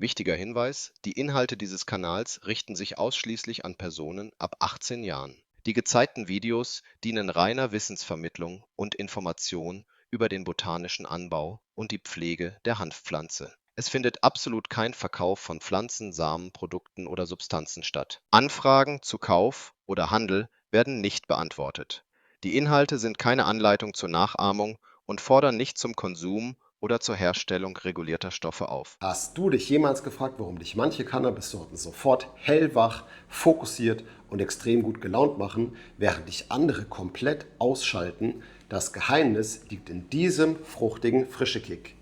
Wichtiger Hinweis: Die Inhalte dieses Kanals richten sich ausschließlich an Personen ab 18 Jahren. Die gezeigten Videos dienen reiner Wissensvermittlung und Information über den botanischen Anbau und die Pflege der Hanfpflanze. Es findet absolut kein Verkauf von Pflanzen, Samen, Produkten oder Substanzen statt. Anfragen zu Kauf oder Handel werden nicht beantwortet. Die Inhalte sind keine Anleitung zur Nachahmung und fordern nicht zum Konsum oder zur Herstellung regulierter Stoffe auf. Hast du dich jemals gefragt, warum dich manche Cannabissorten sofort hellwach, fokussiert und extrem gut gelaunt machen, während dich andere komplett ausschalten? Das Geheimnis liegt in diesem fruchtigen Frischekick.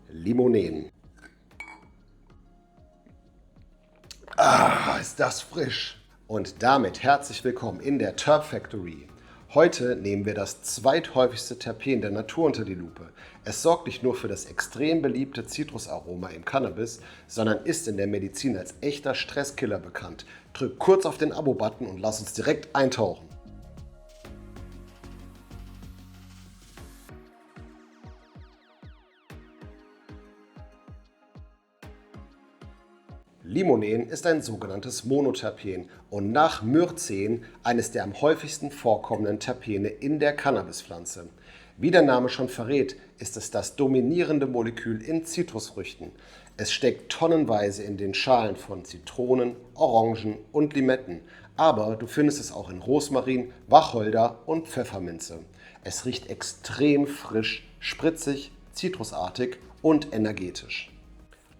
Limonen. Ah, ist das frisch! Und damit herzlich willkommen in der Terp Factory. Heute nehmen wir das zweithäufigste Terpen der Natur unter die Lupe. Es sorgt nicht nur für das extrem beliebte Zitrusaroma im Cannabis, sondern ist in der Medizin als echter Stresskiller bekannt. Drück kurz auf den Abo-Button und lass uns direkt eintauchen. Limonen ist ein sogenanntes Monoterpen und nach Myrcen eines der am häufigsten vorkommenden Terpene in der Cannabispflanze. Wie der Name schon verrät, ist es das dominierende Molekül in Zitrusfrüchten. Es steckt tonnenweise in den Schalen von Zitronen, Orangen und Limetten, aber du findest es auch in Rosmarin, Wacholder und Pfefferminze. Es riecht extrem frisch, spritzig, zitrusartig und energetisch.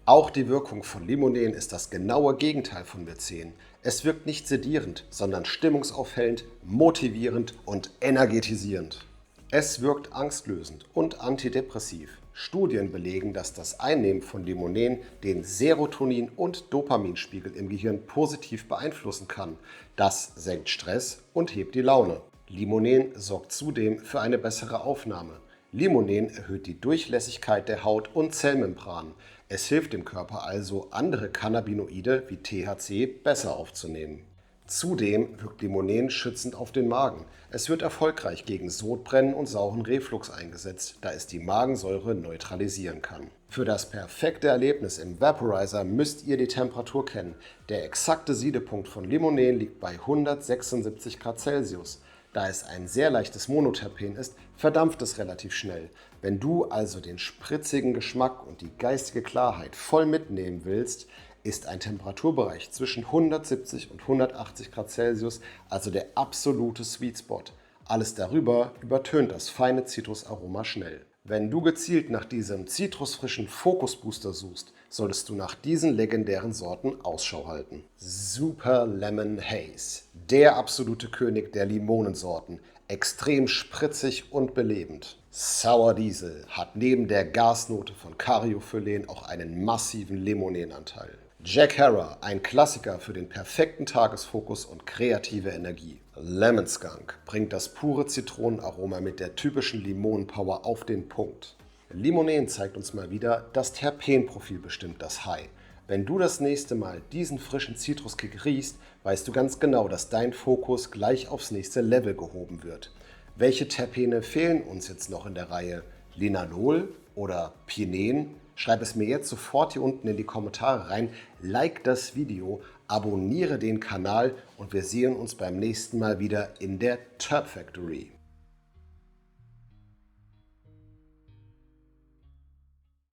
Auch die Wirkung von Limonen ist das genaue Gegenteil von Myrcen. Es wirkt nicht sedierend, sondern stimmungsaufhellend, motivierend und energetisierend. Es wirkt angstlösend und antidepressiv. Studien belegen, dass das Einnehmen von Limonen den Serotonin- und Dopaminspiegel im Gehirn positiv beeinflussen kann. Das senkt Stress und hebt die Laune. Limonen sorgt zudem für eine bessere Aufnahme. Limonen erhöht die Durchlässigkeit der Haut und Zellmembranen. Es hilft dem Körper also, andere Cannabinoide wie THC besser aufzunehmen. Zudem wirkt Limonen schützend auf den Magen. Es wird erfolgreich gegen Sodbrennen und sauren Reflux eingesetzt, da es die Magensäure neutralisieren kann. Für das perfekte Erlebnis im Vaporizer müsst ihr die Temperatur kennen. Der exakte Siedepunkt von Limonen liegt bei 176 Grad Celsius. Da es ein sehr leichtes Monoterpen ist, verdampft es relativ schnell. Wenn du also den spritzigen Geschmack und die geistige Klarheit voll mitnehmen willst, ist ein Temperaturbereich zwischen 170 und 180 Grad Celsius also der absolute Sweet Spot. Alles darüber übertönt das feine Zitrusaroma schnell. Wenn du gezielt nach diesem zitrusfrischen Fokusbooster suchst, solltest du nach diesen legendären Sorten Ausschau halten. Super Lemon Haze, der absolute König der Limonensorten, extrem spritzig und belebend. Sour Diesel hat neben der Gasnote von Caryophyllene auch einen massiven Limonenanteil. Jack Herer, ein Klassiker für den perfekten Tagesfokus und kreative Energie. Lemon Skunk bringt das pure Zitronenaroma mit der typischen Limonenpower auf den Punkt. Limonen zeigt uns mal wieder, das Terpenprofil bestimmt das High. Wenn du das nächste Mal diesen frischen Zitruskick riechst, weißt du ganz genau, dass dein Fokus gleich aufs nächste Level gehoben wird. Welche Terpene fehlen uns jetzt noch in der Reihe? Linalol oder Pinen? Schreib es mir jetzt sofort hier unten in die Kommentare rein, like das Video, abonniere den Kanal und wir sehen uns beim nächsten Mal wieder in der Terp Factory.